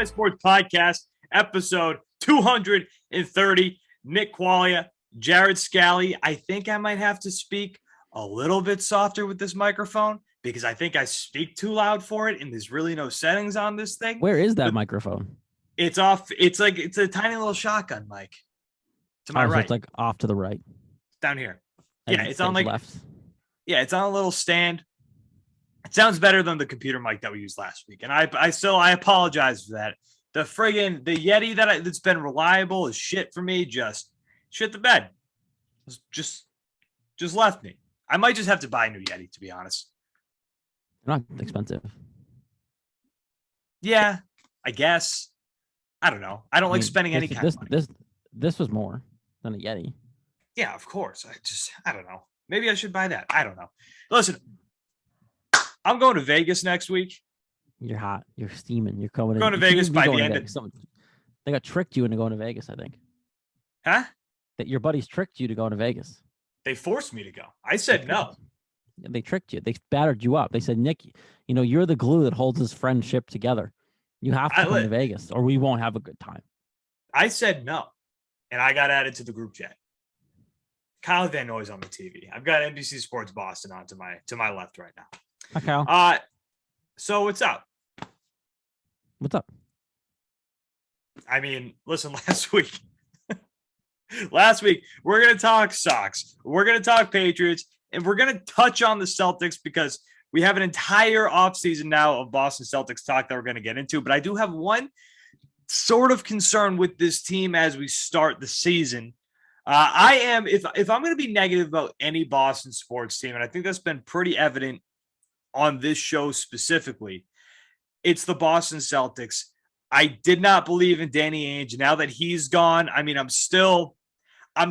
CGS Sports Podcast, episode 230. Nick Qualia, Jared Scally. I think I might have to speak a little bit softer with this microphone because I think I speak too loud for it, and there's really no settings on this thing. Where is that microphone? It's off. It's a tiny little shotgun mic. To my right. So it's like off to the right. Down here. And yeah, it's on like left. Yeah, it's on a little stand. It sounds better than the computer mic that we used last week. And I apologize for that. The Yeti that's been reliable is shit for me. Just shit the bed. Just left me. I might just have to buy a new Yeti, to be honest. They're not expensive. Yeah, I guess. I don't know. I don't like spending any kind of money. This was more than a Yeti. Yeah, of course. I don't know. Maybe I should buy that. I don't know. Listen, I'm going to Vegas next week. You're hot. You're steaming. You're going to Vegas by the end of... They got tricked you into going to Vegas, I think. Huh? That your buddies tricked you to go to Vegas. They forced me to go. I said no. They tricked you. They battered you up. They said, Nick, you're the glue that holds this friendship together. You have to come to Vegas or we won't have a good time. I said no. And I got added to the group chat. Kyle Van Noy's on the TV. I've got NBC Sports Boston on to my left right now. Hi, Kyle. So what's up? What's up? I mean, listen, last week, we're going to talk Sox. We're going to talk Patriots, and we're going to touch on the Celtics because we have an entire offseason now of Boston Celtics talk that we're going to get into. But I do have one sort of concern with this team as we start the season. If I'm going to be negative about any Boston sports team, and I think that's been pretty evident on this show specifically, it's the Boston Celtics. I did not believe in Danny Ainge. Now that he's gone, I mean, I'm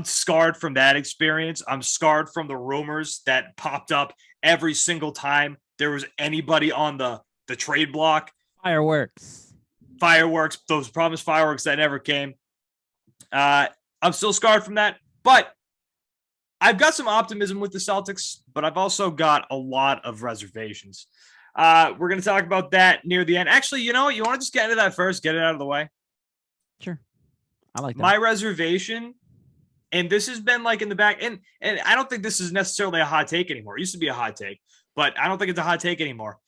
scarred from that experience. I'm scarred from the rumors that popped up every single time there was anybody on the trade block. Fireworks, those promised fireworks that never came. I'm still scarred from that, but I've got some optimism with the Celtics, but I've also got a lot of reservations. We're going to talk about that near the end. Actually, you know what? You want to just get into that first, get it out of the way? Sure. I like that. My reservation, and this has been like in the back, and I don't think this is necessarily a hot take anymore. It used to be a hot take, but I don't think it's a hot take anymore.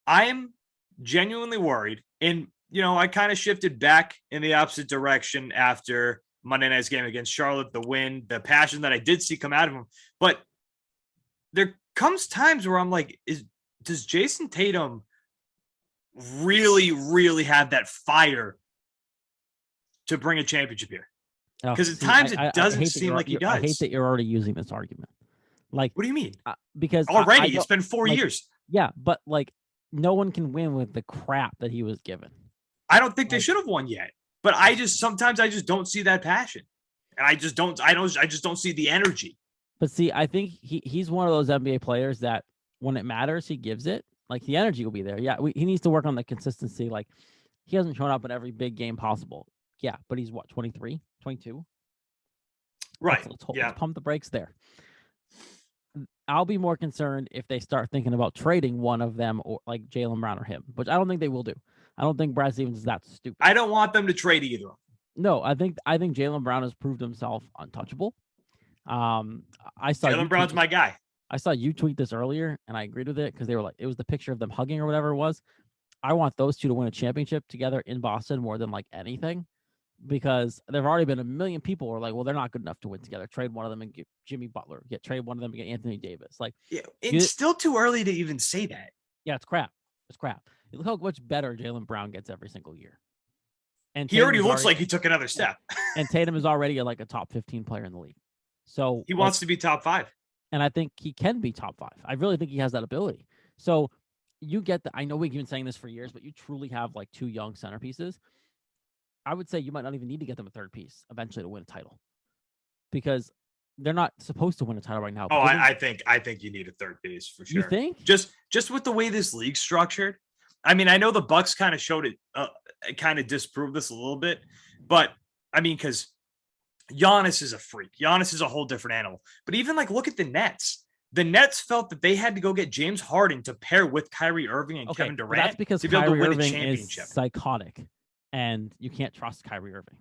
I'm genuinely worried, and, I kind of shifted back in the opposite direction after Monday night's game against Charlotte, the win, the passion that I did see come out of him. But there comes times where I'm like, does Jason Tatum really, really have that fire to bring a championship here? Because at times it doesn't seem like he does. I hate that you're already using this argument. Like, what do you mean? Because already it's been 4 years. Yeah, but no one can win with the crap that he was given. I don't think they should have won yet. But sometimes I just don't see that passion. And I just don't see the energy. But see, I think he's one of those NBA players that when it matters, he gives it. Like, the energy will be there. Yeah, he needs to work on the consistency. Like, he hasn't shown up in every big game possible. Yeah, but he's what, 23, 22? Right. Let's pump the brakes there. I'll be more concerned if they start thinking about trading one of them, or like Jaylen Brown or him, which I don't think they will do. I don't think Brad Stevens is that stupid. I don't want them to trade either. No, I think Jaylen Brown has proved himself untouchable. I saw Jaylen Brown's my guy. I saw you tweet this earlier, and I agreed with it because they were like, it was the picture of them hugging or whatever it was. I want those two to win a championship together in Boston more than like anything, because there've already been a million people who are like, well, they're not good enough to win together. Trade one of them and get Jimmy Butler. Trade one of them and get Anthony Davis. Like, yeah, it's still too early to even say that. Yeah, it's crap. It's crap. Look how much better Jaylen Brown gets every single year. And he already looks like he took another step. And Tatum is already a top 15 player in the league. So he wants to be top 5. And I think he can be top 5. I really think he has that ability. So you get I know we've been saying this for years, but you truly have like 2 young centerpieces. I would say you might not even need to get them a third piece eventually to win a title, because they're not supposed to win a title right now. Oh, I think you need a third piece for sure. You think? Just with the way this league's structured. I mean, I know the Bucks kind of showed it, kind of disproved this a little bit, but I mean, because Giannis is a freak. Giannis is a whole different animal. But even look at the Nets. The Nets felt that they had to go get James Harden to pair with Kyrie Irving and Kevin Durant that's because to be able Kyrie to win Irving a championship. Is psychotic. and you can't trust Kyrie Irving.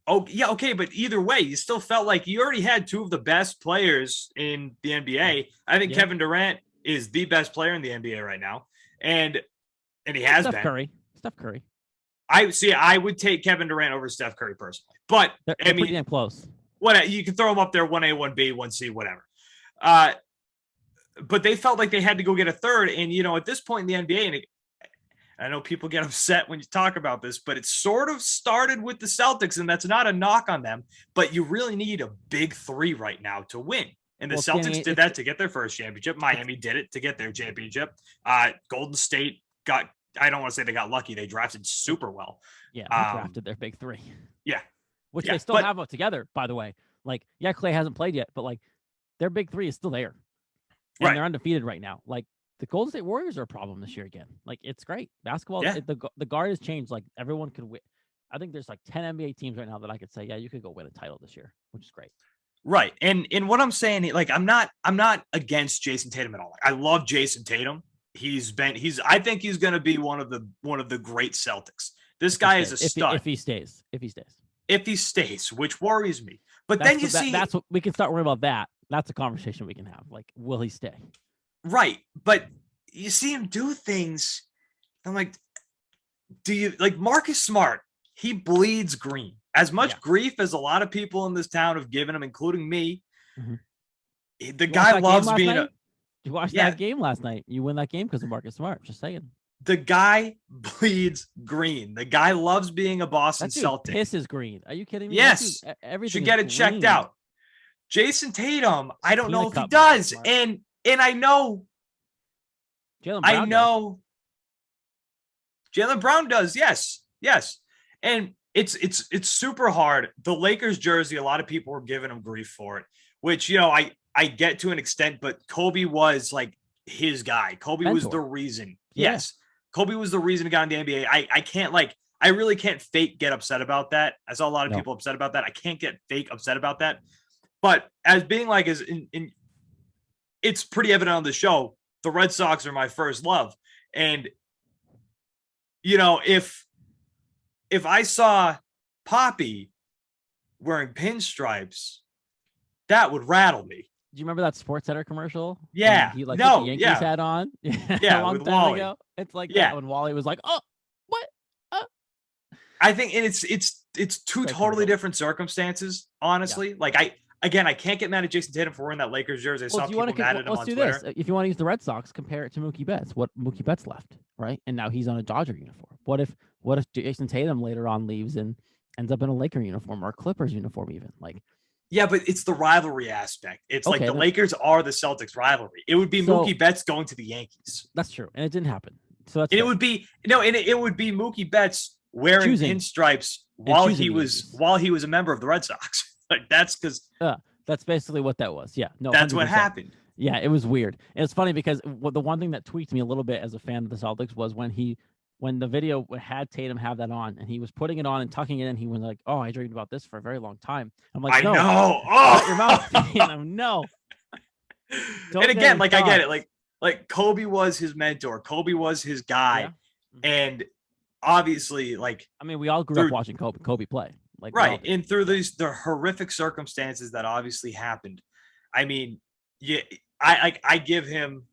Oh, yeah, okay, but either way, you still felt like you already had two of the best players in the NBA. I think Kevin Durant is the best player in the NBA right now, and he has Steph been. Steph Curry. I would take Kevin Durant over Steph Curry personally, but They're I mean, pretty damn close. What you can throw them up there, 1A, 1B, 1C, whatever. But they felt like they had to go get a third, and at this point in the NBA, and I know people get upset when you talk about this, but it sort of started with the Celtics, and that's not a knock on them, but you really need a big three right now to win. And the Celtics did that to get their first championship. Miami did it to get their championship. Golden State I don't want to say they got lucky. They drafted super well. Yeah, they drafted their big three. Yeah. Which they still have together, by the way. Like, yeah, Clay hasn't played yet, but like their big three is still there. And they're undefeated right now. Like, the Golden State Warriors are a problem this year again. Like, it's great. Basketball, the guard has changed. Like, everyone could win. I think there's like 10 NBA teams right now that I could say, yeah, you could go win a title this year, which is great. Right. And what I'm saying, like, I'm not against Jason Tatum at all. Like, I love Jason Tatum. I think he's going to be one of the great Celtics. This guy is a stud. If he stays, which worries me. But then that's what we can start worrying about. That's a conversation we can have. Like, will he stay? Right. But you see him do things. I'm like, do you like Marcus Smart? He bleeds green. As much grief as a lot of people in this town have given him, including me. Mm-hmm. The guy loves being you watched that game last night. You win that game because of Marcus Smart. Just saying. The guy bleeds green. The guy loves being a Boston Celtic. Pisses green. Are you kidding me? Yes. Everything should get it checked out. Jason Tatum, I don't know if he does. And I know. Jaylen Brown does. Yes. And it's super hard. The Lakers jersey, a lot of people were giving him grief for it, which, I get to an extent, but Kobe was like his guy. Kobe was the reason. Yeah. Yes. Kobe was the reason he got in the NBA. I really can't fake get upset about that. I saw a lot of people upset about that. I can't get fake upset about that. But as being like, it's pretty evident on the show, the Red Sox are my first love. And, if I saw Poppy wearing pinstripes, that would rattle me. Do you remember that SportsCenter commercial? Yeah. He put the Yankees hat on. Yeah, a long with time Wally. ago. It's like that when Wally was like, "Oh, what?" I think it's two totally different circumstances, honestly. Like I can't get mad at Jason Tatum for wearing that Lakers jersey. I saw people mad at him on Twitter. This. If you want to use the Red Sox, compare it to Mookie Betts. What Mookie Betts left, right? And now he's on a Dodger uniform. What if Jason Tatum later on leaves and ends up in a Laker uniform or a Clippers uniform even? Like, yeah, but it's the rivalry aspect. It's like the Lakers are the Celtics rivalry. It would be Mookie Betts going to the Yankees. That's true, and it didn't happen. So that's it would be Mookie Betts wearing pinstripes while he was a member of the Red Sox. Like that's because that's basically what that was. Yeah, no, that's 100%. what happened. Yeah, it was weird. And it's funny because the one thing that tweaked me a little bit as a fan of the Celtics was when the video had Tatum have that on and he was putting it on and tucking it in, he was like, "Oh, I dreamed about this for a very long time." I'm like, "No, I know. Shut your mouth." No. And again, like I get it. Like Kobe was his mentor. Kobe was his guy, and obviously, like we all grew up watching Kobe play. Like right, and through the horrific circumstances that obviously happened. I mean, yeah, I give him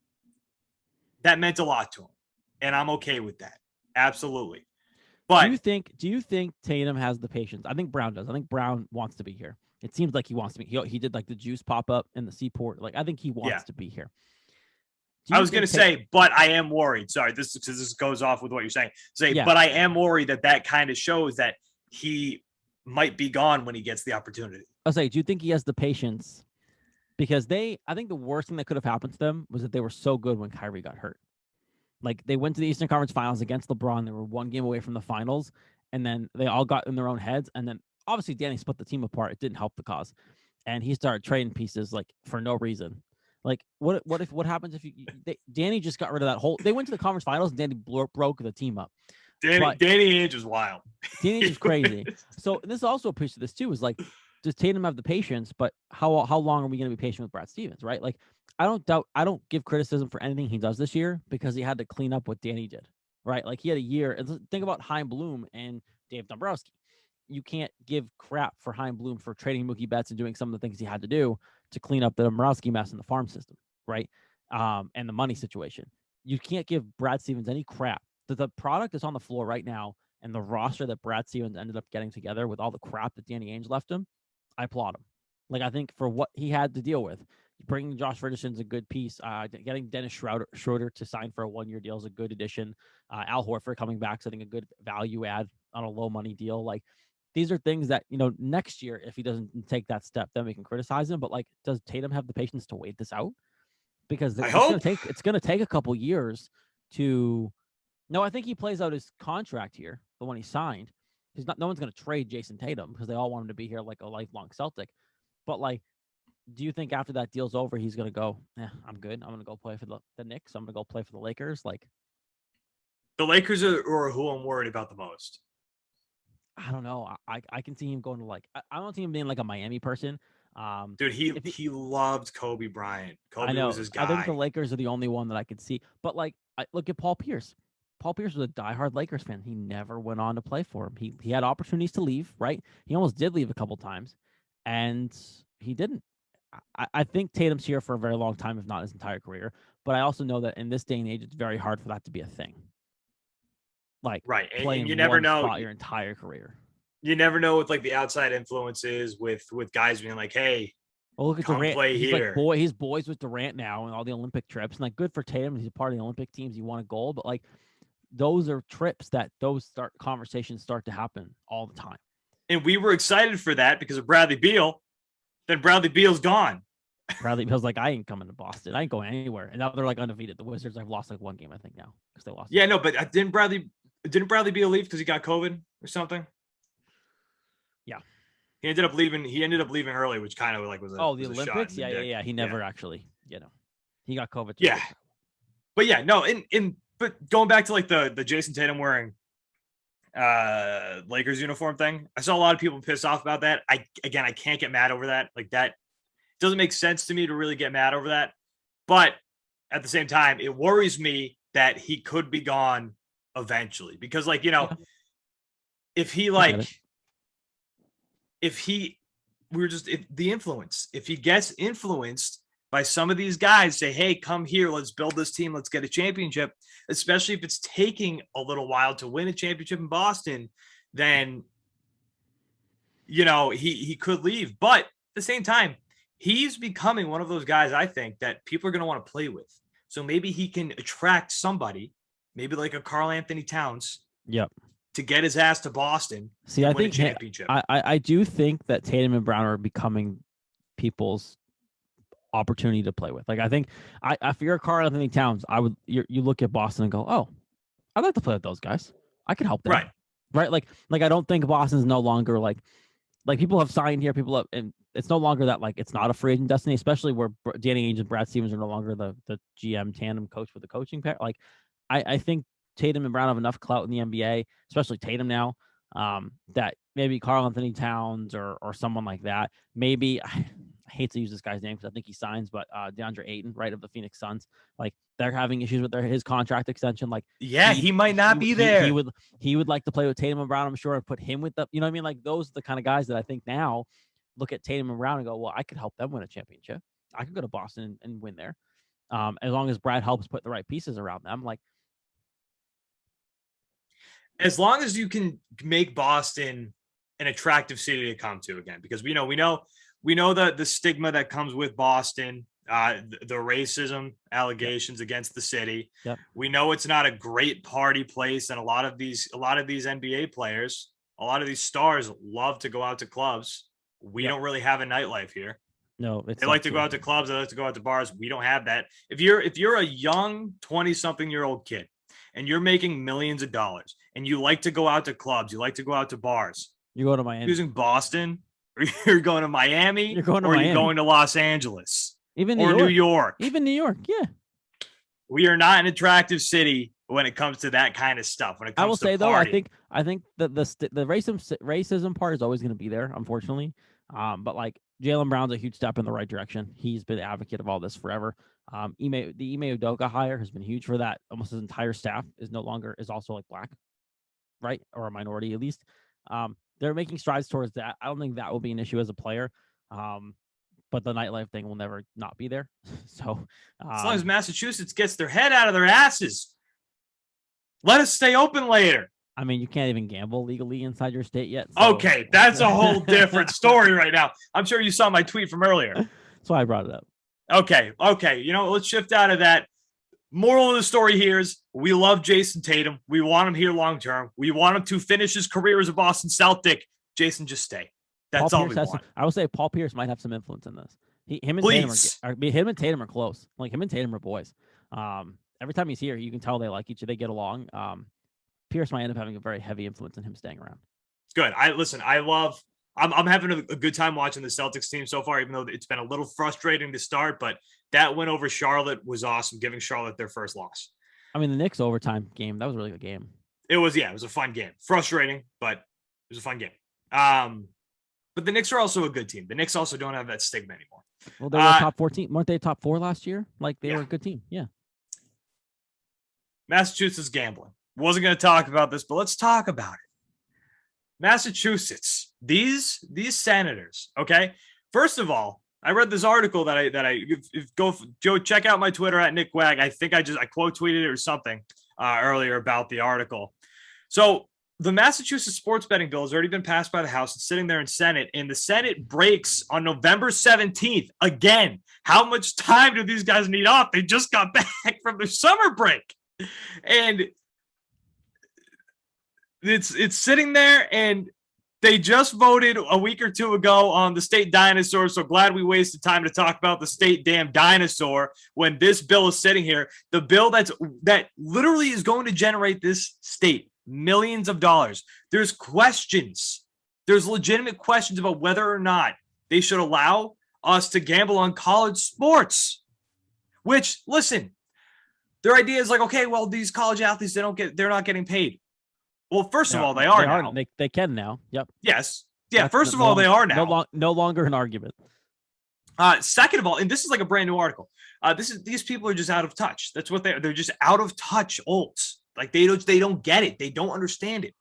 that meant a lot to him, and I'm okay with that. Absolutely. But do you think Tatum has the patience? I think Brown does. I think Brown wants to be here. It seems like he wants to be. He did like the juice pop up in the Seaport. Like I think he wants to be here. I was going to say, but I am worried. Sorry, this goes off with what you're saying. But I am worried that kind of shows that he might be gone when he gets the opportunity. I was like, do you think he has the patience? Because I think the worst thing that could have happened to them was that they were so good when Kyrie got hurt. Like they went to the Eastern Conference Finals against LeBron. They were one game away from the finals, and then they all got in their own heads. And then obviously Danny split the team apart. It didn't help the cause, and he started trading pieces like for no reason. Like what happens if Danny just got rid of that whole? They went to the conference finals and Danny broke the team up. Danny Ainge is wild. Danny Ainge is crazy. So this is also a piece of this too. Is like, does Tatum have the patience? But how long are we going to be patient with Brad Stevens? Right? Like I don't give criticism for anything he does this year because he had to clean up what Danny did. Right? Like he had a year. And think about Chaim Bloom and Dave Dombrowski. You can't give crap for Chaim Bloom for trading Mookie Betts and doing some of the things he had to do to clean up the Dombrowski mess in the farm system, right? And the money situation. You can't give Brad Stevens any crap. The product is on the floor right now, and the roster that Brad Stevens ended up getting together with all the crap that Danny Ainge left him, I applaud him. Like, I think for what he had to deal with, bringing Josh Richardson's a good piece. Getting Dennis Schroeder to sign for a 1-year deal is a good addition. Al Horford coming back, so I think a good value add on a low money deal. Like, these are things that, next year, if he doesn't take that step, then we can criticize him. But like, does Tatum have the patience to wait this out? Because it's going to take a couple years to. No, I think he plays out his contract here, the one he signed. No one's going to trade Jason Tatum because they all want him to be here like a lifelong Celtic. But like, do you think after that deal's over, he's going to go, I'm good. I'm going to go play for the Knicks. I'm going to go play for the Lakers. Like, The Lakers are who I'm worried about the most. I don't know. I can see him going to I don't see him being like a Miami person. Dude, he loved Kobe Bryant. Kobe I know. was his guy. I think the Lakers are the only one that I could see. But like, look at Paul Pierce. Paul Pierce was a diehard Lakers fan. He never went on to play for him. He had opportunities to leave, right? He almost did leave a couple times, and he didn't. I think Tatum's here for a very long time, if not his entire career. But I also know that in this day and age, it's very hard for that to be a thing. Like, right, and you never know your entire career. You never know with like the outside influences with guys being like, "Hey, well, look at come Durant. play he's here." Like he's boys with Durant now and all the Olympic trips. And like, good for Tatum. He's a part of the Olympic teams. He won a gold. But like, those are trips that conversations start to happen all the time. And we were excited for that because of Bradley Beal. Then Bradley Beal's gone. Bradley Beal's like, I ain't coming to Boston. I ain't going anywhere. And now they're like undefeated. The Wizards have lost like one game, I think, now because they lost. Yeah, no, but didn't Bradley Beal leave because he got COVID or something? Yeah, he ended up leaving. He ended up leaving early, which kind of like was a the was Olympics. A shot in the Yeah. He never actually, he got COVID. Yeah, but yeah, no. But going back to like the Jason Tatum wearing Lakers uniform thing, I saw a lot of people pissed off about that. I can't get mad over that. Like, that doesn't make sense to me to really get mad over that. But at the same time, it worries me that he could be gone eventually because, like, if he if he gets influenced by some of these guys, say, hey, come here, let's build this team, let's get a championship, especially if it's taking a little while to win a championship in Boston, then, he could leave. But at the same time, he's becoming one of those guys, I think, that people are going to want to play with. So maybe he can attract somebody, maybe like a Karl Anthony Towns. Yep. To get his ass to Boston. See, I think championship. I do think that Tatum and Brown are becoming people's opportunity to play with. Like, I think if you're Karl Anthony Towns, you look at Boston and go, oh, I'd like to play with those guys. I could help them. Right. Like I don't think Boston's no longer like people have signed here. And it's no longer that like it's not a free agent destiny, especially where Danny Ainge and Brad Stevens are no longer the GM tandem coach with the coaching pair. Like, I think Tatum and Brown have enough clout in the NBA, especially Tatum now, that maybe Karl Anthony Towns or someone like that. Maybe I hate to use this guy's name because I think he signs, but DeAndre Ayton, right, of the Phoenix Suns, like they're having issues with his contract extension. Like, he might not be there. He would like to play with Tatum and Brown, I'm sure, and put him with the, what I mean? Like, those are the kind of guys that I think now look at Tatum and Brown and go, well, I could help them win a championship. I could go to Boston and win there. As long as Brad helps put the right pieces around them. Like, as long as you can make Boston an attractive city to come to again, because we know the stigma that comes with Boston, the racism allegations against the city. Yep. We know it's not a great party place, and a lot of these NBA players, a lot of these stars love to go out to clubs. We don't really have a nightlife here. No, they like to go out to clubs. They like to go out to bars. We don't have that. If you're a young 20-something-year-old kid and you're making millions of dollars and you like to go out to clubs, you like to go out to bars, you go to Miami. Using Boston, or you're going to Miami, you're going to Los Angeles, even New York. Even New York, yeah. We are not an attractive city when it comes to that kind of stuff. When it comes, I will say partying. Though, I think that the racism part is always going to be there, unfortunately. But like Jaylen Brown's a huge step in the right direction. He's been an advocate of all this forever. The Ime Udoka hire has been huge for that. Almost his entire staff is also like black, right, or a minority at least. They're making strides towards that. I don't think that will be an issue as a player. But the nightlife thing will never not be there. So as long as Massachusetts gets their head out of their asses, let us stay open later. I mean, you can't even gamble legally inside your state yet. So. Okay, that's a whole different story right now. I'm sure you saw my tweet from earlier. That's why I brought it up. Okay. You know, let's shift out of that. Moral of the story here is we love Jason Tatum. We want him here long term. We want him to finish his career as a Boston Celtic. Jason, just stay. That's all we want. I would say Paul Pierce might have some influence in this. Him and Tatum are close. Like him and Tatum are boys. Every time he's here, you can tell they like each other. They get along. Pierce might end up having a very heavy influence in him staying around. Good. I'm having a good time watching the Celtics team so far, even though it's been a little frustrating to start, but that win over Charlotte was awesome, giving Charlotte their first loss. I mean, the Knicks overtime game, that was a really good game. It was a fun game. Frustrating, but it was a fun game. But the Knicks are also a good team. The Knicks also don't have that stigma anymore. Well, they were top 14. Weren't they top 4 last year? Like, they were a good team. Yeah. Massachusetts gambling. Wasn't going to talk about this, but let's talk about it. Massachusetts, these senators, okay? First of all, I read this article that I go, Joe, check out my Twitter at Nick Wag. I think I quote tweeted it or something earlier about the article. So the Massachusetts sports betting bill has already been passed by the House. It's sitting there in Senate, and the Senate breaks on November 17th. Again, how much time do these guys need off? They just got back from their summer break. And it's sitting there, and they just voted a week or two ago on the state dinosaur. So glad we wasted time to talk about the state damn dinosaur when this bill is sitting here. The bill that literally is going to generate this state millions of dollars. There's questions. There's legitimate questions about whether or not they should allow us to gamble on college sports. Which, listen, their idea is like, okay, well, these college athletes, they're not getting paid. Well, first of all, they are now. They can now. Yep. Yes. Yeah. First of all, they are now. No longer an argument. Second of all, and this is like a brand new article. These people are just out of touch. That's what they're just out of touch olds. Like they don't get it. They don't understand it.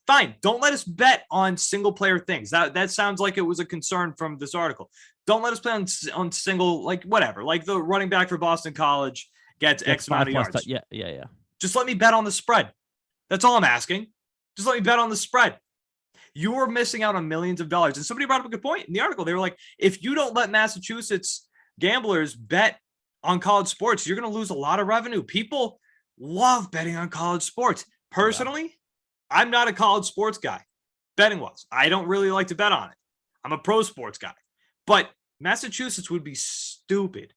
Fine. Don't let us bet on single player things. That sounds like it was a concern from this article. Don't let us bet on single, like whatever, like the running back for Boston College gets X amount of yards. Yeah. Just let me bet on the spread. That's all I'm asking. Just let me bet on the spread. You are missing out on millions of dollars. And somebody brought up a good point in the article. They were like, if you don't let Massachusetts gamblers bet on college sports, you're going to lose a lot of revenue. People love betting on college sports. Personally, I'm not a college sports guy. Betting was. I don't really like to bet on it. I'm a pro sports guy. But Massachusetts would be stupid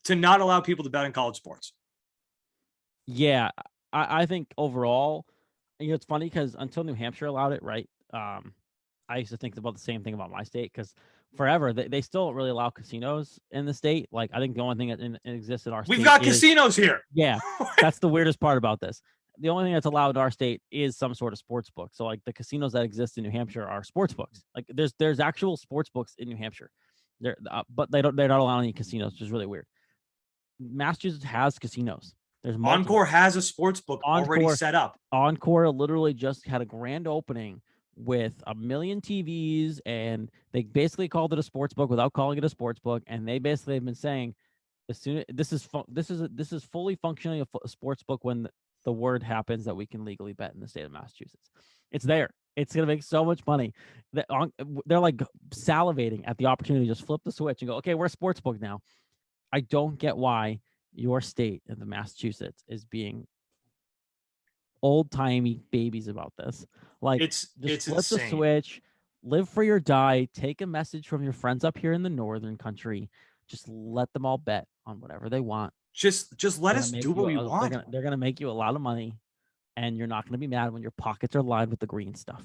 to not allow people to bet on college sports. Yeah, I think overall, it's funny because until New Hampshire allowed it, right? I used to think about the same thing about my state because forever they still don't really allow casinos in the state. Like I think the only thing that exists in our state, we've got casinos here. Yeah, that's the weirdest part about this. The only thing that's allowed in our state is some sort of sports book. So like the casinos that exist in New Hampshire are sports books. Like there's actual sports books in New Hampshire, but they're not allowing any casinos, which is really weird. Massachusetts has casinos. There's Encore has a sports book already set up. Encore literally just had a grand opening with 1 million TVs, and they basically called it a sports book without calling it a sports book. And they basically have been saying, as soon this is fully functioning a sports book when the word happens that we can legally bet in the state of Massachusetts. It's there. It's gonna make so much money. They're like salivating at the opportunity to just flip the switch and go, okay, we're a sports book now. I don't get why your state of the Massachusetts is being old-timey babies about this. Like it's flip insane. the switch, live free or die, take a message from your friends up here in the northern country. Just let them all bet on whatever they want. Just let us do what we want. They're gonna make you a lot of money, and you're not gonna be mad when your pockets are lined with the green stuff.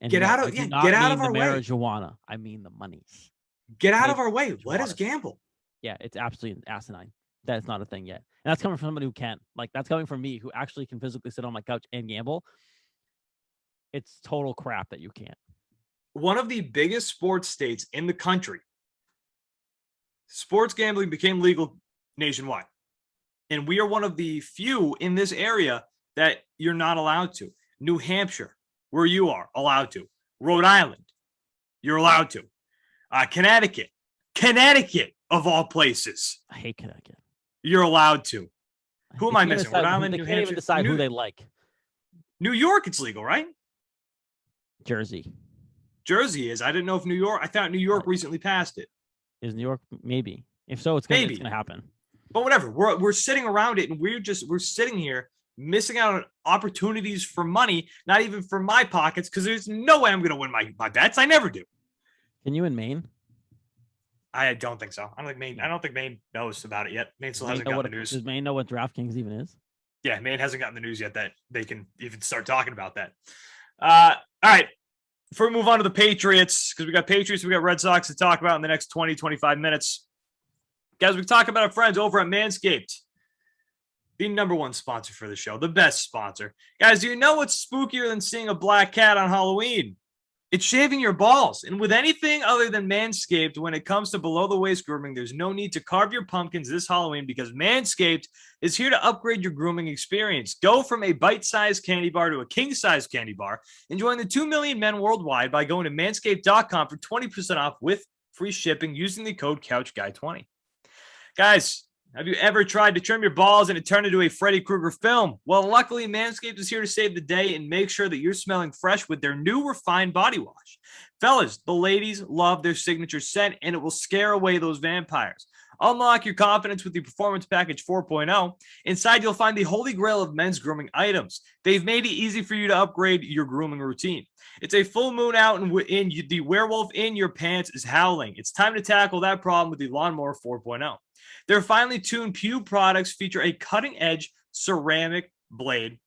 And get out of our way. Marijuana. I mean the monies. Get out of our way. Let us gamble. Yeah, it's absolutely asinine. That's not a thing yet. And that's coming from somebody who can. Like, that's coming from me who actually can physically sit on my couch and gamble. It's total crap that you can't. One of the biggest sports states in the country, sports gambling became legal nationwide. And we are one of the few in this area that you're not allowed to. New Hampshire, where you are, allowed to. Rhode Island, you're allowed to. Connecticut, of all places, I hate Connecticut. you're allowed to. Who am They I can't missing? decide Rhode who- Island, They New can't even Hampshire, decide who they like. New York, it's legal, right? Jersey. Jersey is. I didn't know if New York. I thought New York recently passed it. Is New York? Maybe. If so, it's gonna Maybe. happen. But whatever. We're sitting around it, and we're sitting here missing out on opportunities for money, not even for my pockets, because there's no way I'm going to win my bets. I never do. Can you in Maine? I don't think so. I don't think Maine knows about it yet. Maine still Maine hasn't know gotten the news. Does Maine know what DraftKings even is? Yeah, Maine hasn't gotten the news yet that they can even start talking about that. All right. Before we move on to the Patriots, because we got Red Sox to talk about in the next 20, 25 minutes. Guys, we talk about our friends over at Manscaped, the number one sponsor for the show, the best sponsor. Guys, do you know what's spookier than seeing a black cat on Halloween? It's shaving your balls. And with anything other than Manscaped, when it comes to below-the-waist grooming, there's no need to carve your pumpkins this Halloween because Manscaped is here to upgrade your grooming experience. Go from a bite-sized candy bar to a king-sized candy bar and join the 2 million men worldwide by going to manscaped.com for 20% off with free shipping using the code CouchGuy20. Guys, have you ever tried to trim your balls and it turned into a Freddy Krueger film? Well, luckily, Manscaped is here to save the day and make sure that you're smelling fresh with their new refined body wash. Fellas, the ladies love their signature scent, and it will scare away those vampires. Unlock your confidence with the Performance Package 4.0. Inside, you'll find the holy grail of men's grooming items. They've made it easy for you to upgrade your grooming routine. It's a full moon out, and the werewolf in your pants is howling. It's time to tackle that problem with the Lawnmower 4.0. Their finely tuned Pew products feature a cutting-edge ceramic blade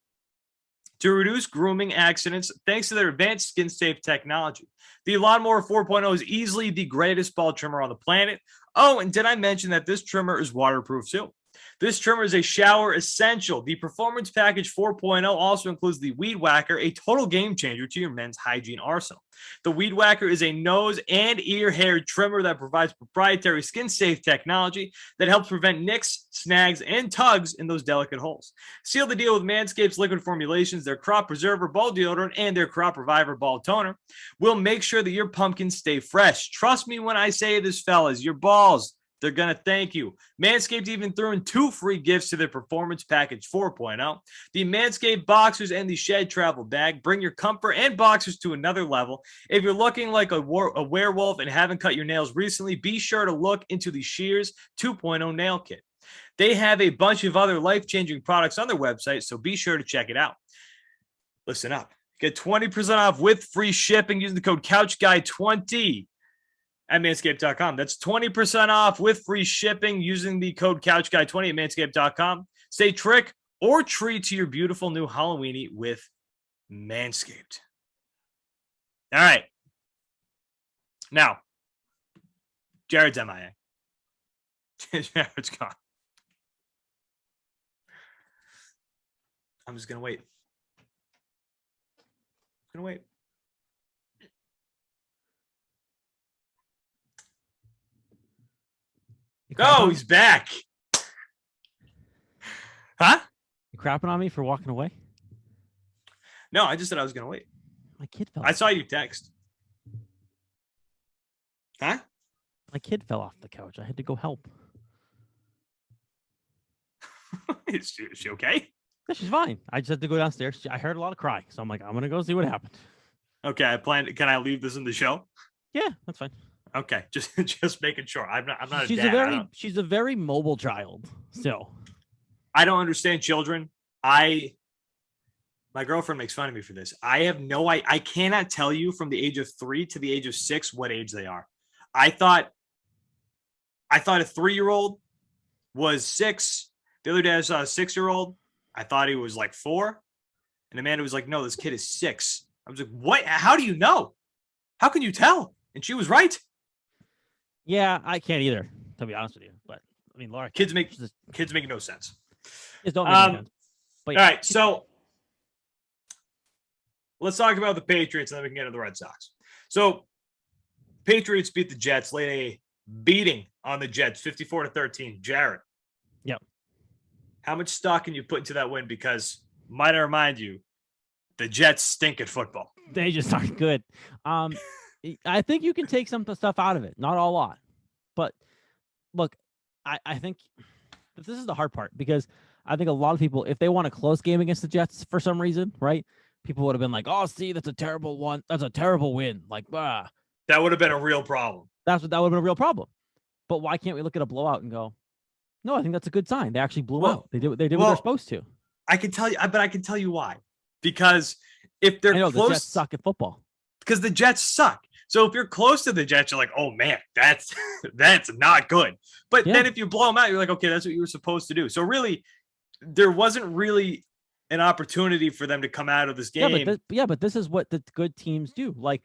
to reduce grooming accidents thanks to their advanced skin-safe technology. The Lawnmower 4.0 is easily the greatest ball trimmer on the planet. Oh, and did I mention that this trimmer is waterproof too? This trimmer is a shower essential. The Performance Package 4.0 also includes the Weed Whacker, a total game changer to your men's hygiene arsenal. The Weed Whacker is a nose and ear hair trimmer that provides proprietary skin-safe technology that helps prevent nicks, snags, and tugs in those delicate holes. Seal the deal with Manscaped's liquid formulations, their Crop Preserver Ball Deodorant, and their Crop Reviver Ball Toner. We'll make sure that your pumpkins stay fresh. Trust me when I say this, fellas, your balls, they're going to thank you. Manscaped even threw in 2 free gifts to their Performance Package 4.0. The Manscaped Boxers and the Shed Travel Bag. Bring your comfort and boxers to another level. If you're looking like a werewolf and haven't cut your nails recently, be sure to look into the Shears 2.0 Nail Kit. They have a bunch of other life-changing products on their website, so be sure to check it out. Listen up. Get 20% off with free shipping using the code CouchGuy20. At manscaped.com. That's 20% off with free shipping using the code CouchGuy20 at manscaped.com. Stay trick or treat to your beautiful new Halloweeny with Manscaped. All right. Now, Jared's MIA. Jared's gone. I'm just going to wait. I'm going to wait. Oh, he's back. Huh? You crapping on me for walking away? No, I just said I was going to wait. My kid fell. I saw you text. Huh? My kid fell off the couch. I had to go help. Is she okay? Yeah, she's fine. I just had to go downstairs. I heard a lot of crying, so I'm like, I'm gonna go see what happened. Okay, Can I leave this in the show? Yeah, that's fine. Okay, just making sure. I'm not. She's a dad. She's a very mobile child. Still, I don't understand children. My girlfriend makes fun of me for this. I cannot tell you from the age of 3 to the age of 6 what age they are. I thought a 3-year-old was 6. The other day I saw a 6-year-old. I thought he was like 4. And Amanda was like, no, this kid is 6. I was like, what? How do you know? How can you tell? And she was right. yeah, I can't either, to be honest with you. But I mean, Laura, Kids make no sense. Kids don't make any sense. But yeah. All right, so let's talk about the Patriots, and then we can get into the Red Sox. So, Patriots beat the Jets, laid a beating on the Jets, 54-13. Jared. Yep. How much stock can you put into that win? Because might I remind you, the Jets stink at football. They just aren't good. I think you can take some stuff out of it, not a lot, but look, I think this is the hard part because I think a lot of people, if they want a close game against the Jets for some reason, right? People would have been like, "Oh, see, that's a terrible one. That's a terrible win." Like, that would have been a real problem. That would have been a real problem. But why can't we look at a blowout and go, "No, I think that's a good sign. They actually blew out. They did what they're supposed to." I can tell you, but I can tell you why. Because if they're close, the Jets suck at football. Because the Jets suck. So if you're close to the Jets, you're like, "Oh man, that's not good." But then if you blow them out, you're like, "Okay, that's what you were supposed to do." So really, there wasn't really an opportunity for them to come out of this game. But this is what the good teams do. Like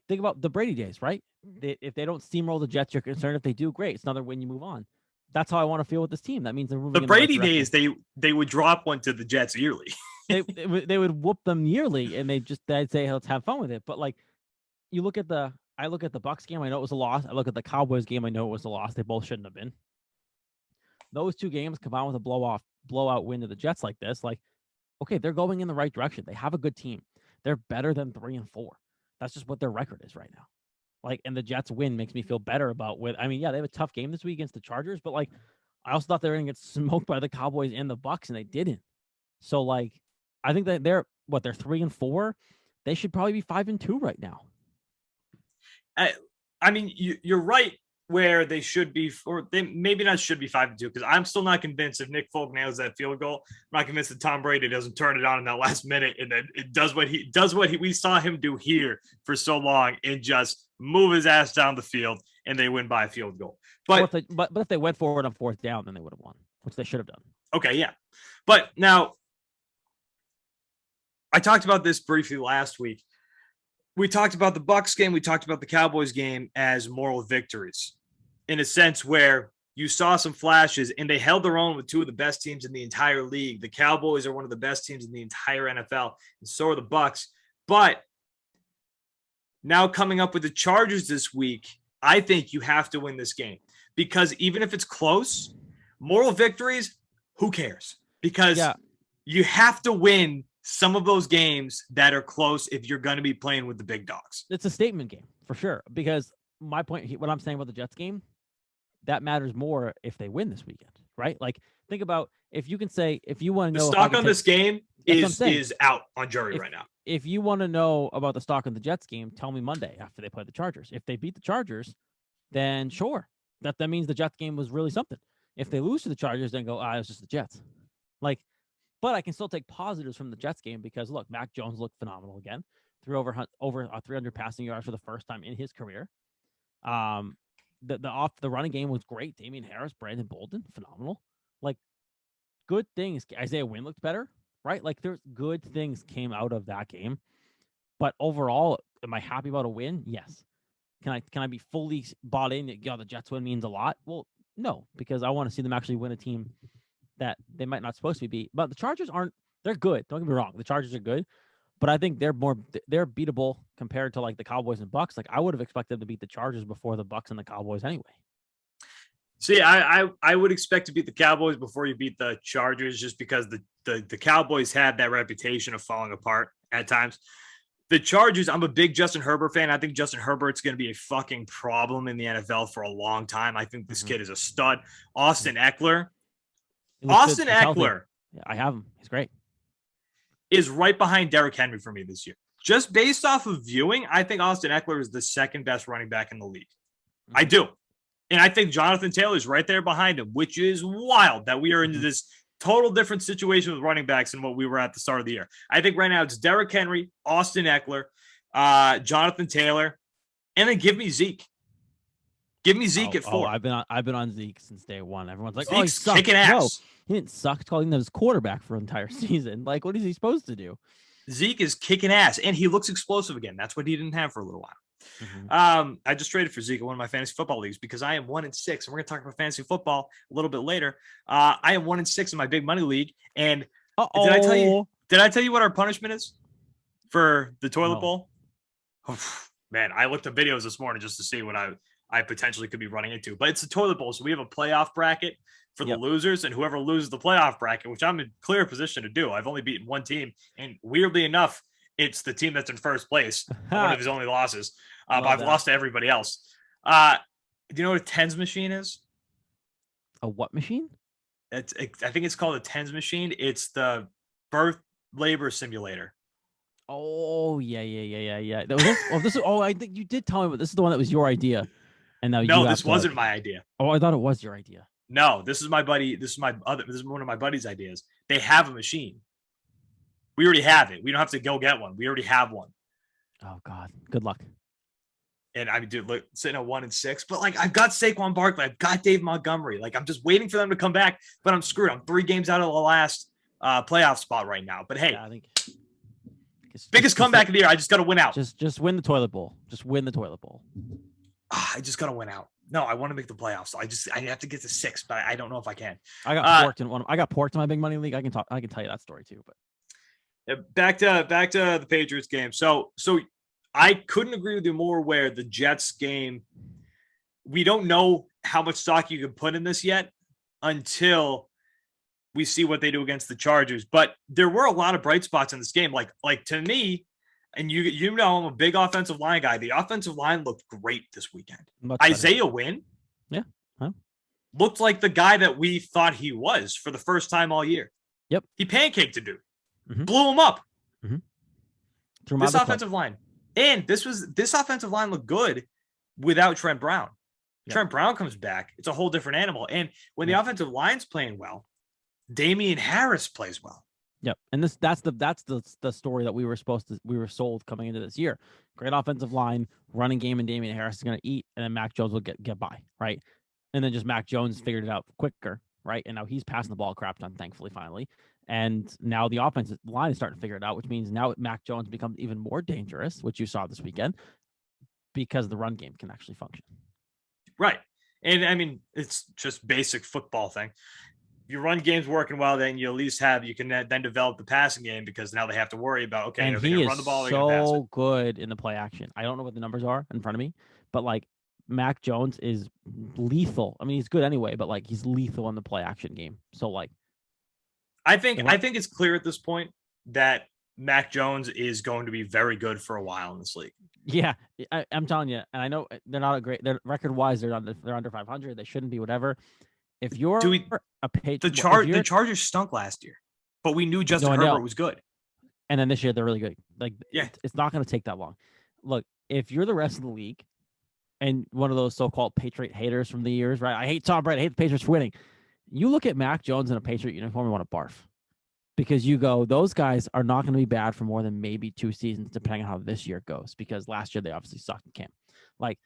think about the Brady days, right? If they don't steamroll the Jets, you're concerned. If they do, great. It's another win. You move on. That's how I want to feel with this team. That means they're moving. The Brady days, they would drop one to the Jets yearly. they would whoop them yearly, and they'd say, "Hey, let's have fun with it." But like, I look at the Bucs game. I know it was a loss. I look at the Cowboys game. I know it was a loss. They both shouldn't have been. Those two games combined with a blowout win to the Jets like this, like, okay, they're going in the right direction. They have a good team. They're better than 3-4. That's just what their record is right now. Like, and the Jets win makes me feel better about they have a tough game this week against the Chargers, but like, I also thought they were going to get smoked by the Cowboys and the Bucs, and they didn't. So like, I think that they're 3-4. They should probably be 5-2 right now. I mean, you're right where they should be, or they maybe not should be 5-2, because I'm still not convinced if Nick Folk nails that field goal. I'm not convinced that Tom Brady doesn't turn it on in that last minute and then it does what we saw him do here for so long and just move his ass down the field and they win by a field goal. But if they went forward on 4th down, then they would have won, which they should have done. Okay, yeah. But now, I talked about this briefly last week. We talked about the Bucs game. We talked about the Cowboys game as moral victories in a sense where you saw some flashes and they held their own with two of the best teams in the entire league. The Cowboys are one of the best teams in the entire NFL, and so are the Bucs. But now coming up with the Chargers this week, I think you have to win this game because even if it's close, moral victories, who cares? Because you have to win some of those games that are close if you're going to be playing with the big dogs. It's a statement game for sure. Because my point, what I'm saying about the Jets game, that matters more if they win this weekend, right? Like, think about if you can say, if you want to know the stock on this game is out on jury right now. If you want to know about the stock on the Jets game, tell me Monday after they play the Chargers. If they beat the Chargers, then sure, that means the Jets game was really something. If they lose to the Chargers, then go, it was just the Jets. Like, but I can still take positives from the Jets game because look, Mac Jones looked phenomenal again. Threw over 300 passing yards for the first time in his career. The running game was great. Damian Harris, Brandon Bolden, phenomenal. Like, good things. Isaiah Wynn looked better, right? Like, there's good things came out of that game. But overall, am I happy about a win? Yes. Can I be fully bought in that the Jets win means a lot? Well, no, because I want to see them actually win a team that they might not supposed to beat. But the Chargers they're good. Don't get me wrong. The Chargers are good. But I think they're beatable compared to like the Cowboys and Bucs. Like, I would have expected them to beat the Chargers before the Bucs and the Cowboys anyway. See, I would expect to beat the Cowboys before you beat the Chargers just because the Cowboys had that reputation of falling apart at times. The Chargers, I'm a big Justin Herbert fan. I think Justin Herbert's going to be a fucking problem in the NFL for a long time. I think this kid is a stud. Austin Eckler. Austin Eckler. Yeah, I have him. He's great. Is right behind Derrick Henry for me this year. Just based off of viewing, I think Austin Eckler is the second best running back in the league. Mm-hmm. I do. And I think Jonathan Taylor is right there behind him, which is wild that we are into this total different situation with running backs than what we were at the start of the year. I think right now it's Derrick Henry, Austin Eckler, Jonathan Taylor, and then give me Zeke. Give me Zeke at 4. I've been on Zeke since day one. Everyone's like, Zeke's he sucks. Kicking ass. No, he didn't suck. It's called his quarterback for an entire season. Like, what is he supposed to do? Zeke is kicking ass, and he looks explosive again. That's what he didn't have for a little while. Mm-hmm. I just traded for Zeke in one of my fantasy football leagues because I am 1-6, and we're going to talk about fantasy football a little bit later. I am 1-6 in my big money league, and did I tell you what our punishment is for the toilet bowl? Oh, man, I looked at videos this morning just to see what I potentially could be running into, but it's a toilet bowl. So we have a playoff bracket for the Yep. losers, and whoever loses the playoff bracket, which I'm in clear position to do. I've only beaten one team, and weirdly enough, it's the team that's in first place. One of his only losses. But I've lost to everybody else. Do you know what a tens machine is? A what machine? I think it's called a tens machine. It's the birth labor simulator. Oh yeah. I think you did tell me, but this is the one that was your idea. And now No, you this wasn't my idea. Oh, I thought it was your idea. No, this is my buddy. This is one of my buddy's ideas. They have a machine. We already have it. We don't have to go get one. We already have one. Oh God, good luck. And I mean, dude, look, sitting at 1-6, but like I've got Saquon Barkley, I've got Dave Montgomery. Like I'm just waiting for them to come back, but I'm screwed. I'm 3 games out of the last playoff spot right now. But hey, Yeah, I think biggest comeback of the year. I just got to win out. Just win the toilet bowl. Just win the toilet bowl. I just got to win out. No, I want to make the playoffs. So I have to get to 6, but I don't know if I can. I got porked in one. I got porked in my big money league. I can tell you that story too. But back to the Patriots game. So I couldn't agree with you more. Where the Jets game, we don't know how much stock you can put in this yet until we see what they do against the Chargers. But there were a lot of bright spots in this game. Like to me, and you know I'm a big offensive line guy. The offensive line looked great this weekend. Isaiah Wynn, looked like the guy that we thought he was for the first time all year. Yep, he pancaked a dude, mm-hmm. blew him up. Mm-hmm. This offensive line. And this offensive line looked good without Trent Brown. Yep. Trent Brown comes back. It's a whole different animal. And when the offensive line's playing well, Damian Harris plays well. Yep. And that's the story that we were sold coming into this year. Great offensive line, running game, and Damian Harris is going to eat, and then Mac Jones will get by, right? And then just Mac Jones figured it out quicker, right? And now he's passing the ball a crap ton, thankfully, finally. And now the offensive line is starting to figure it out, which means now Mac Jones becomes even more dangerous, which you saw this weekend, because the run game can actually function. Right. And I mean, it's just basic football thing. Your run game's working well, then you at least you can then develop the passing game, because now they have to worry about, okay, and are they he going is to run the ball or so good in the play action. I don't know what the numbers are in front of me, but like Mac Jones is lethal. I mean, he's good anyway, but like he's lethal in the play action game. So like, I think it's clear at this point that Mac Jones is going to be very good for a while in this league. Yeah, I'm telling you, and I know they're not a great. They're record wise, they're under 500. They shouldn't be, whatever. If you're a Patriot, the Chargers stunk last year, but we knew Justin Herbert was good. And then this year they're really good. Like, yeah, it's not going to take that long. Look, if you're the rest of the league and one of those so-called Patriot haters from the years, right? I hate Tom Brady. I hate the Patriots for winning. You look at Mac Jones in a Patriot uniform and want to barf, because you go, those guys are not going to be bad for more than maybe 2 seasons, depending on how this year goes, because last year they obviously sucked in camp. Like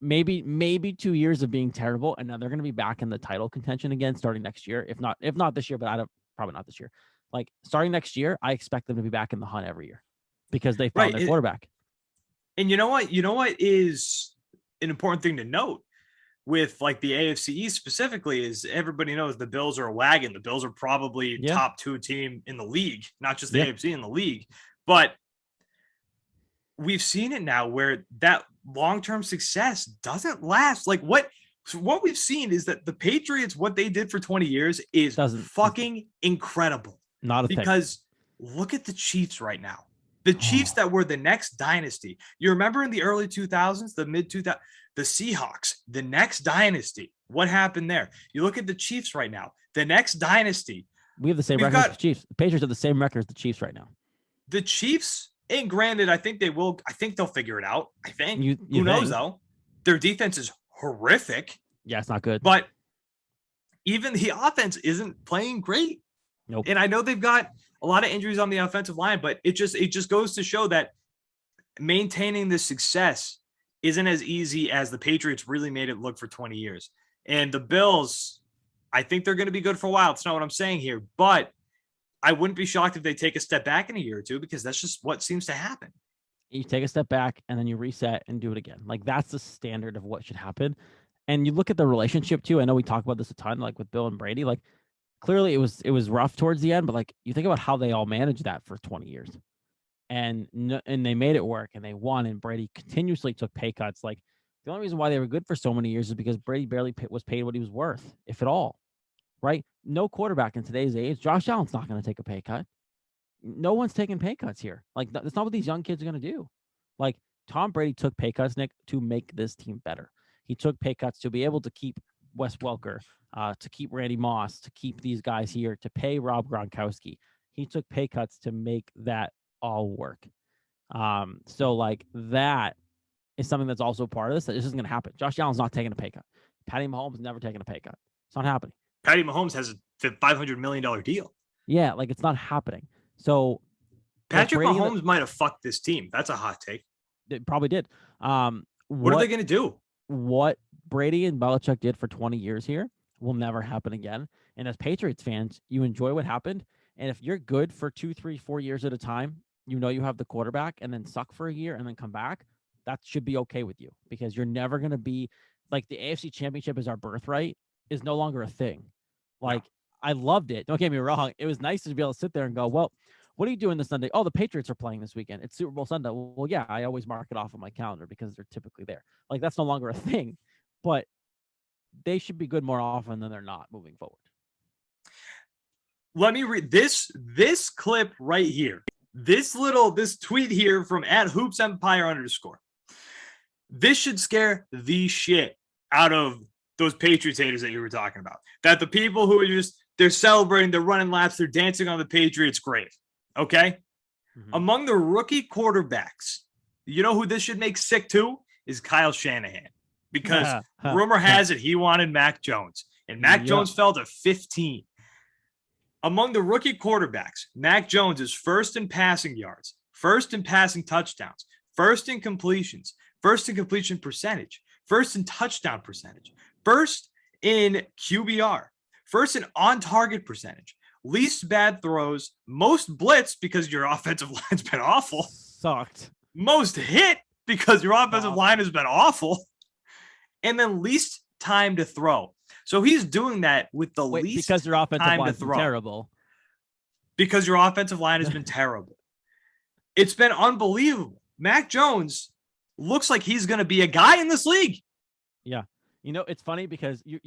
maybe 2 years of being terrible, and now they're going to be back in the title contention again starting next year. If not this year, but probably not this year. Like starting next year, I expect them to be back in the hunt every year, because they found their quarterback. And you know what? You know what is an important thing to note with like the AFC East specifically is everybody knows the Bills are a wagon. The Bills are probably top 2 team in the league, not just the AFC, in the league. But we've seen it now where that long-term success doesn't last. Like what we've seen is that the Patriots, what they did for 20 years is fucking incredible. Not a because thing. Look at the Chiefs right now. The Chiefs that were the next dynasty. You remember in the early 2000s, the mid 2000s, the Seahawks, the next dynasty. What happened there? You look at the Chiefs right now, the next dynasty. We have the same record as the Chiefs. The Patriots have the same record as the Chiefs right now. The Chiefs, and granted, I think they will. I think they'll figure it out. I think. Who knows though? Their defense is horrific. Yeah, it's not good. But even the offense isn't playing great. Nope. And I know they've got a lot of injuries on the offensive line, but it just goes to show that maintaining this success isn't as easy as the Patriots really made it look for 20 years. And the Bills, I think they're going to be good for a while. It's not what I'm saying here, but I wouldn't be shocked if they take a step back in a year or two, because that's just what seems to happen. You take a step back and then you reset and do it again. Like that's the standard of what should happen. And you look at the relationship too. I know we talk about this a ton, like with Bill and Brady, like clearly it was rough towards the end, but like you think about how they all managed that for 20 years. And they made it work, and they won, and Brady continuously took pay cuts. Like the only reason why they were good for so many years is because Brady barely was paid what he was worth, if at all. right? No quarterback in today's age. Josh Allen's not going to take a pay cut. No one's taking pay cuts here. Like, that's not what these young kids are going to do. Like, Tom Brady took pay cuts, Nick, to make this team better. He took pay cuts to be able to keep Wes Welker, to keep Randy Moss, to keep these guys here, to pay Rob Gronkowski. He took pay cuts to make that all work. So like that is something that's also part of this. That this isn't going to happen. Josh Allen's not taking a pay cut. Patty Mahomes never taking a pay cut. It's not happening. Patty Mahomes has a $500 million deal. Yeah, like it's not happening. So Patrick Mahomes might have fucked this team. That's a hot take. It probably did. What are they going to do? What Brady and Belichick did for 20 years here will never happen again. And as Patriots fans, you enjoy what happened. And if you're good for 2, 3, 4 years at a time, you know you have the quarterback, and then suck for a year and then come back, that should be okay with you, because you're never going to be like, the AFC Championship is our birthright is no longer a thing. Like, I loved it. Don't get me wrong. It was nice to be able to sit there and go, well, what are you doing this Sunday? Oh, the Patriots are playing this weekend. It's Super Bowl Sunday. Well, yeah, I always mark it off on my calendar because they're typically there. Like, that's no longer a thing, but they should be good more often than they're not moving forward. Let me read this clip right here. This tweet here from @HoopsEmpire_. This should scare the shit out of those Patriots haters that you were talking about. That the people who are they're celebrating, they're running laps, they're dancing on the Patriots' grave. Okay? Mm-hmm. Among the rookie quarterbacks, you know who this should make sick too? Is Kyle Shanahan. Because rumor has it he wanted Mac Jones. And Mac Jones fell to 15. Among the rookie quarterbacks, Mac Jones is first in passing yards, first in passing touchdowns, first in completions, first in completion percentage, first in touchdown percentage, first in QBR, first in on-target percentage, least bad throws, most blitz because your offensive line's been awful. Sucked. Most hit because your offensive line has been awful. And then least time to throw. So he's doing that with the least because your offensive time line to is throw. Terrible. Because your offensive line has been terrible. It's been unbelievable. Mac Jones looks like he's going to be a guy in this league. Yeah. You know, it's funny because you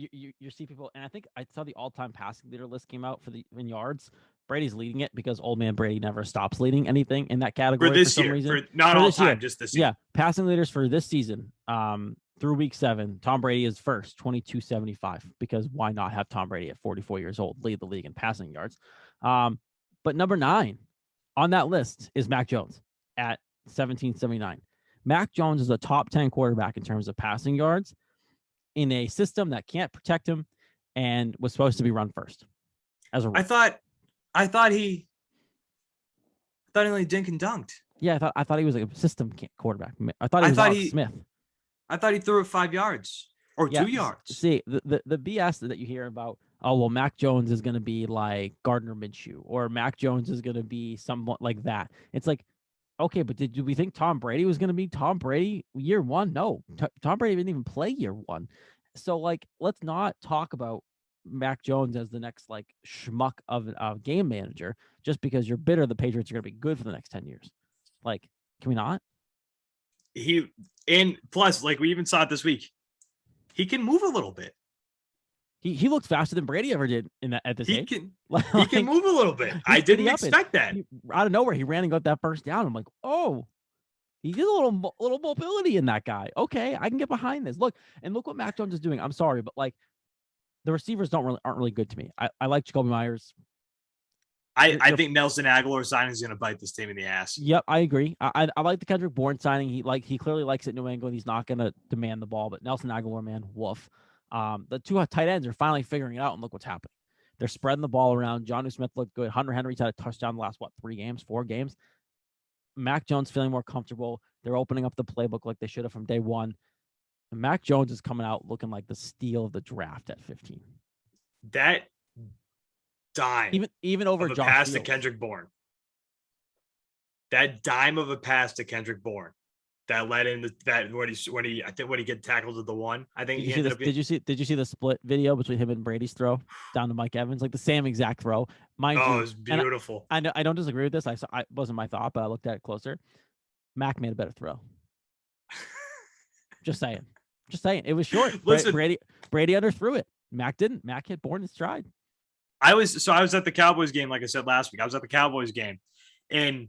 see people, and I think I saw the all-time passing leader list came out in yards. Brady's leading it because old man Brady never stops leading anything in that category for some reason. Not all time, just this year. Yeah, passing leaders for this season. Through week 7, Tom Brady is first, 2275, because why not have Tom Brady at 44 years old lead the league in passing yards? But number 9 on that list is Mac Jones at 1779. Mac Jones is a top 10 quarterback in terms of passing yards in a system that can't protect him and was supposed to be run first. As a rule. I thought he only dink and dunked. Yeah, I thought he was a system quarterback. I thought he was Smith. I thought he threw it 5 yards or 2 yards. See, the BS that you hear about, oh, well, Mac Jones is going to be like Gardner Minshew, or Mac Jones is going to be somewhat like that. It's like, okay, but did we think Tom Brady was going to be Tom Brady year 1? No, Tom Brady didn't even play year 1. So, like, let's not talk about Mac Jones as the next, like, schmuck of a game manager just because you're bitter the Patriots are going to be good for the next 10 years. Like, can we not? Plus, like we even saw it this week, he can move a little bit. He looks faster than Brady ever did at this age. He can move a little bit. I didn't expect that. Out of nowhere, he ran and got that first down. I'm like, oh, he did a little mobility in that guy. Okay, I can get behind this. Look what Mac Jones is doing. I'm sorry, but like the receivers aren't really good to me. I like Jacoby Myers. I think Nelson Aguilar signing is going to bite this team in the ass. Yep, I agree. I like the Kendrick Bourne signing. He clearly likes it in New England. He's not going to demand the ball, but Nelson Aguilar, man, woof. The 2 tight ends are finally figuring it out, and look what's happening. They're spreading the ball around. Jonnu Smith looked good. Hunter Henry's had a touchdown the last 4 games. Mac Jones feeling more comfortable. They're opening up the playbook like they should have from day 1. And Mac Jones is coming out looking like the steal of the draft at 15. That dime, even over of a Josh pass Fields. to Kendrick Bourne. That dime of a pass to Kendrick Bourne that led into that when he get tackled at the 1. I think did you see the split video between him and Brady's throw down to Mike Evans, like the same exact throw? Mind you, it was beautiful. I don't disagree with this. I wasn't my thought, but I looked at it closer. Mac made a better throw. Just saying. It was short. Listen, Brady underthrew it. Mac didn't. Mac hit Bourne in stride. I was at the Cowboys game, like I said last week. I was at the Cowboys game, and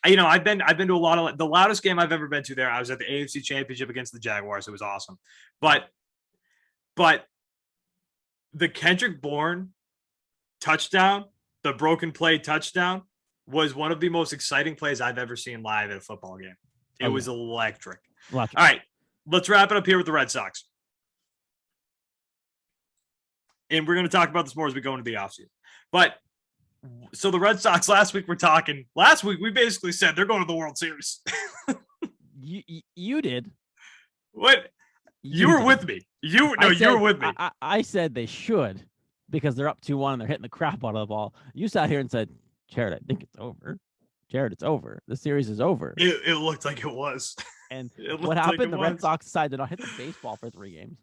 I've been to a lot of the loudest game I've ever been to there. I was at the AFC Championship against the Jaguars. It was awesome, but the Kendrick Bourne touchdown, the broken play touchdown, was one of the most exciting plays I've ever seen live at a football game. It was electric. All right, let's wrap it up here with the Red Sox. And we're going to talk about this more as we go into the offseason. But so the Red Sox last week we basically said they're going to the World Series. You did. What? You were with me. You were with me. I said they should because they're up 2-1 and they're hitting the crap out of the ball. You sat here and said, Jared, I think it's over. Jared, it's over. The series is over. It looked like it was. And what happened? The Red Sox decided to not hit the baseball for 3 games.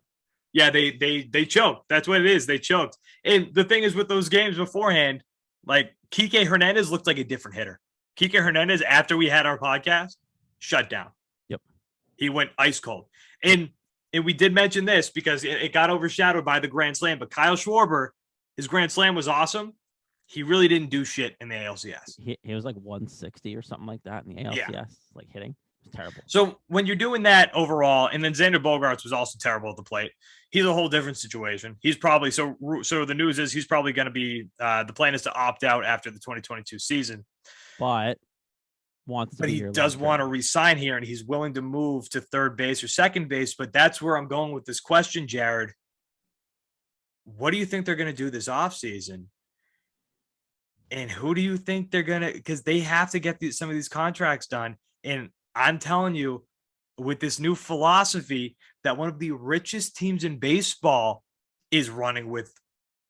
Yeah, they choked. That's what it is. They choked. And the thing is with those games beforehand, like Kike Hernandez looked like a different hitter. Kike Hernandez, after we had our podcast, shut down. Yep. He went ice cold. And we did mention this because it got overshadowed by the Grand Slam, but Kyle Schwarber, his Grand Slam was awesome. He really didn't do shit in the ALCS. He was like 160 or something like that in the ALCS, like hitting. It's terrible. So when you're doing that overall, and then Xander Bogaerts was also terrible at the plate. He's a whole different situation. He's probably so the news is he's probably going to be the plan is to opt out after the 2022 season. But he does want to resign here, and he's willing to move to third base or second base. But that's where I'm going with this question, Jared. What do you think they're going to do this offseason? And who do you think they're going to – because they have to get some of these contracts done. And I'm telling you, with this new philosophy that one of the richest teams in baseball is running with,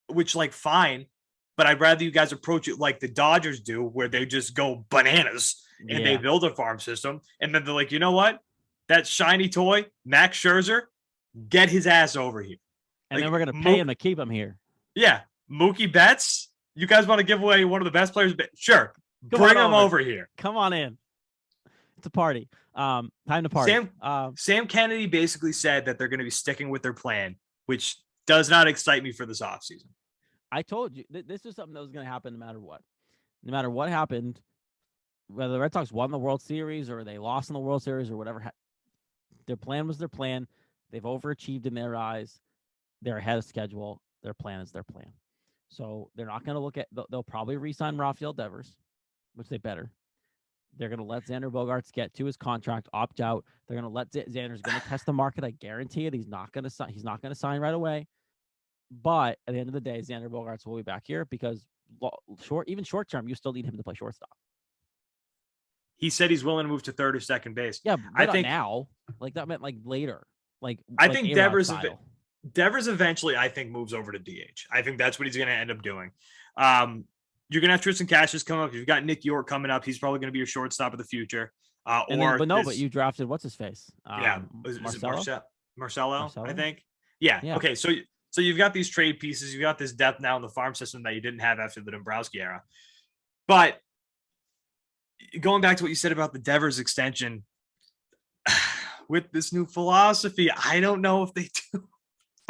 which, like, fine, but I'd rather you guys approach it like the Dodgers do, where they just go bananas and they build a farm system. And then they're like, you know what? That shiny toy, Max Scherzer, get his ass over here. And then we're going to pay him to keep him here. Yeah. Mookie Betts, you guys want to give away one of the best players? Sure. Bring him over here. Come on in. It's a party. Time to party. Sam Kennedy basically said that they're going to be sticking with their plan, which does not excite me for this offseason. I told you this is something that was going to happen no matter what. No matter what happened, whether the Red Sox won the World Series or they lost in the World Series or whatever, their plan was their plan. They've overachieved in their eyes. They're ahead of schedule. Their plan is their plan. So they're not going to look at – they'll probably re-sign Rafael Devers, which they better. They're going to let Xander Bogaerts get to his contract, opt out. They're going to let Xander's going to test the market. I guarantee it. He's not going to sign right away. But at the end of the day, Xander Bogaerts will be back here because short term, you still need him to play shortstop. He said he's willing to move to third or second base. Yeah, I think now, like that meant like later. I think Devers eventually, I think, moves over to DH. I think that's what he's going to end up doing. You're going to have Tristan Cashes come up. You've got Nick York coming up. He's probably going to be your shortstop of the future. But you drafted what's his face? Marcelo, I think. Yeah. Okay. So you've got these trade pieces. You've got this depth now in the farm system that you didn't have after the Dombrowski era. But going back to what you said about the Devers extension, with this new philosophy, I don't know if they do.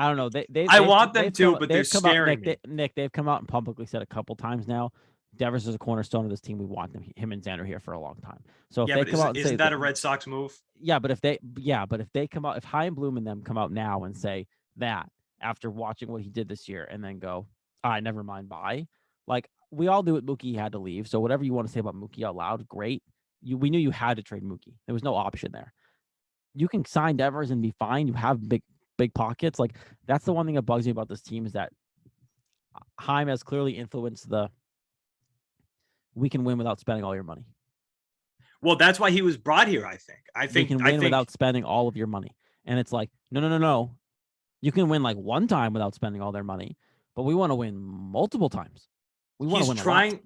I don't know. I want them to, but they're scaring me. Nick, they've come out and publicly said a couple times now, Devers is a cornerstone of this team. We want him and Xander here for a long time. So if they come out and isn't that a Red Sox move? Yeah, but if they come out, if Chaim Bloom and them come out now and say that after watching what he did this year and then go, all right, never mind, bye. Like we all knew what Mookie had to leave. So whatever you want to say about Mookie out loud, great. We knew you had to trade Mookie. There was no option there. You can sign Devers and be fine. You have big pockets. Like that's the one thing that bugs me about this team is that Chaim has clearly influenced we can win without spending all your money. Well, that's why he was brought here. I think you can win without spending all of your money. And it's like, no. You can win like one time without spending all their money, but we want to win multiple times. We want to win.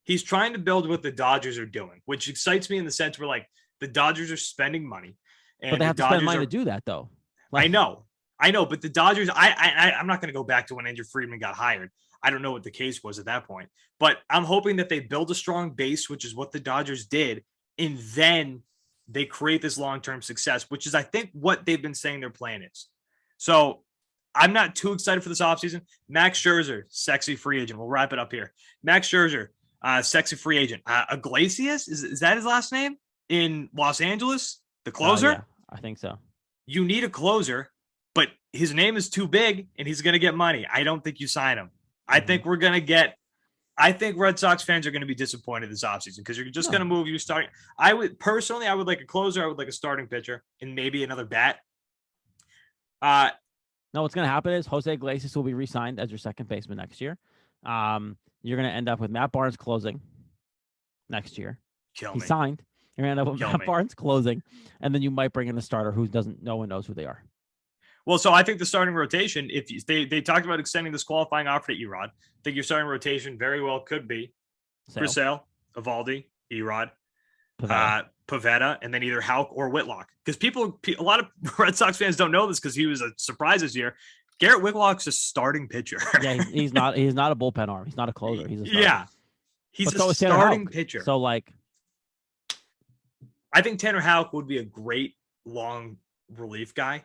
He's trying to build what the Dodgers are doing, which excites me in the sense where like the Dodgers are spending money. But they have to spend money to do that though. Like, I know, but the Dodgers, I'm not going to go back to when Andrew Friedman got hired. I don't know what the case was at that point, but I'm hoping that they build a strong base, which is what the Dodgers did. And then they create this long-term success, which is, I think, what they've been saying their plan is. So I'm not too excited for this offseason. Max Scherzer, sexy free agent. We'll wrap it up here. Max Scherzer, sexy free agent. Iglesias, is that his last name? In Los Angeles? The closer? Yeah, I think so. You need a closer, but his name is too big and he's going to get money. I don't think you sign him. I think we're going to get – I think Red Sox fans are going to be disappointed this offseason because you're just going to move you starting. I would like a closer. I would like a starting pitcher and maybe another bat. No, what's going to happen is Jose Iglesias will be re-signed as your second baseman next year. You're going to end up with Matt Barnes closing next year. He's signed. You're going to end up with Matt Barnes closing, and then you might bring in a starter who no one knows who they are. Well, so I think the starting rotation, if they talked about extending this qualifying offer to Erod, I think your starting rotation very well could be Chris Sale, Evaldi, Erod, Pivetta, and then either Houck or Whitlock. Because a lot of Red Sox fans don't know this because he was a surprise this year. Garrett Whitlock's a starting pitcher. Yeah, he's not a bullpen arm. He's not a closer. He's a starter. Yeah, he's a starting pitcher. So like, I think Tanner Houck would be a great long relief guy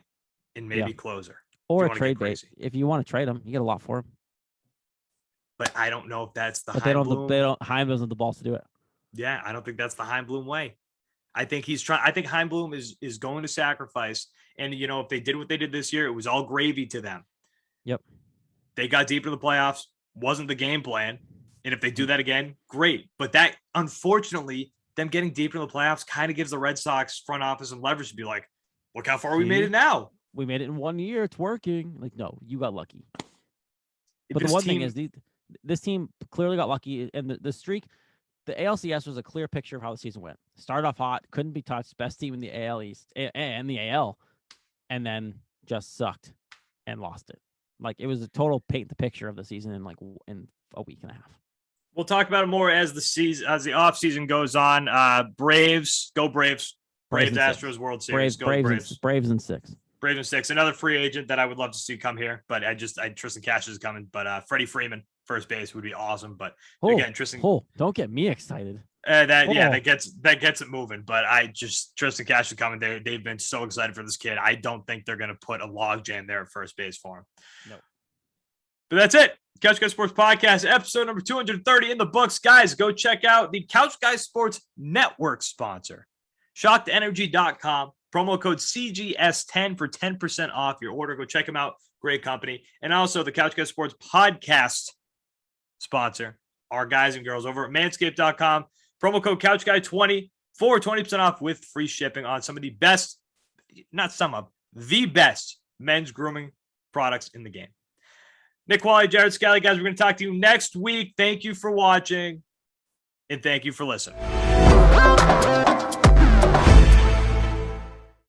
and maybe closer. Or a trade bait. If you want to trade him, you get a lot for him. But I don't know if that's the Heim doesn't have the balls to do it. Yeah, I don't think that's the Heim Bloom way. I think Heim Bloom is going to sacrifice. And, if they did what they did this year, it was all gravy to them. Yep. They got deep into the playoffs. Wasn't the game plan. And if they do that again, great. But that, unfortunately, them getting deep into the playoffs kind of gives the Red Sox front office and leverage to be like, look how far we made it now. We made it in 1 year. It's working. Like, no, you got lucky. But the one thing is, this team clearly got lucky. And the streak, the ALCS was a clear picture of how the season went. Started off hot, couldn't be touched, best team in the AL East and the AL, and then just sucked and lost it. Like, it was a total paint the picture of the season in a week and a half. We'll talk about it more as the off season goes on. Braves, go Braves. Braves Astros World Series. Braves in 6. Braves in 6. Another free agent that I would love to see come here, but Tristan Cash is coming. But Freddie Freeman, first base, would be awesome. But again, Tristan. Don't get me excited. That gets it moving. But Tristan Cash is coming. They've been so excited for this kid. I don't think they're going to put a logjam there at first base for him. No. But that's it. Couch Guys Sports Podcast, episode number 230 in the books. Guys, go check out the Couch Guys Sports Network sponsor, ShockedEnergy.com. Promo code CGS10 for 10% off your order. Go check them out. Great company. And also the Couch Guys Sports Podcast sponsor, our guys and girls over at Manscaped.com. Promo code CouchGuy20 for 20% off with free shipping on some of the best, the best men's grooming products in the game. Nick Qualley, Jared Scally, guys, we're going to talk to you next week. Thank you for watching, and thank you for listening.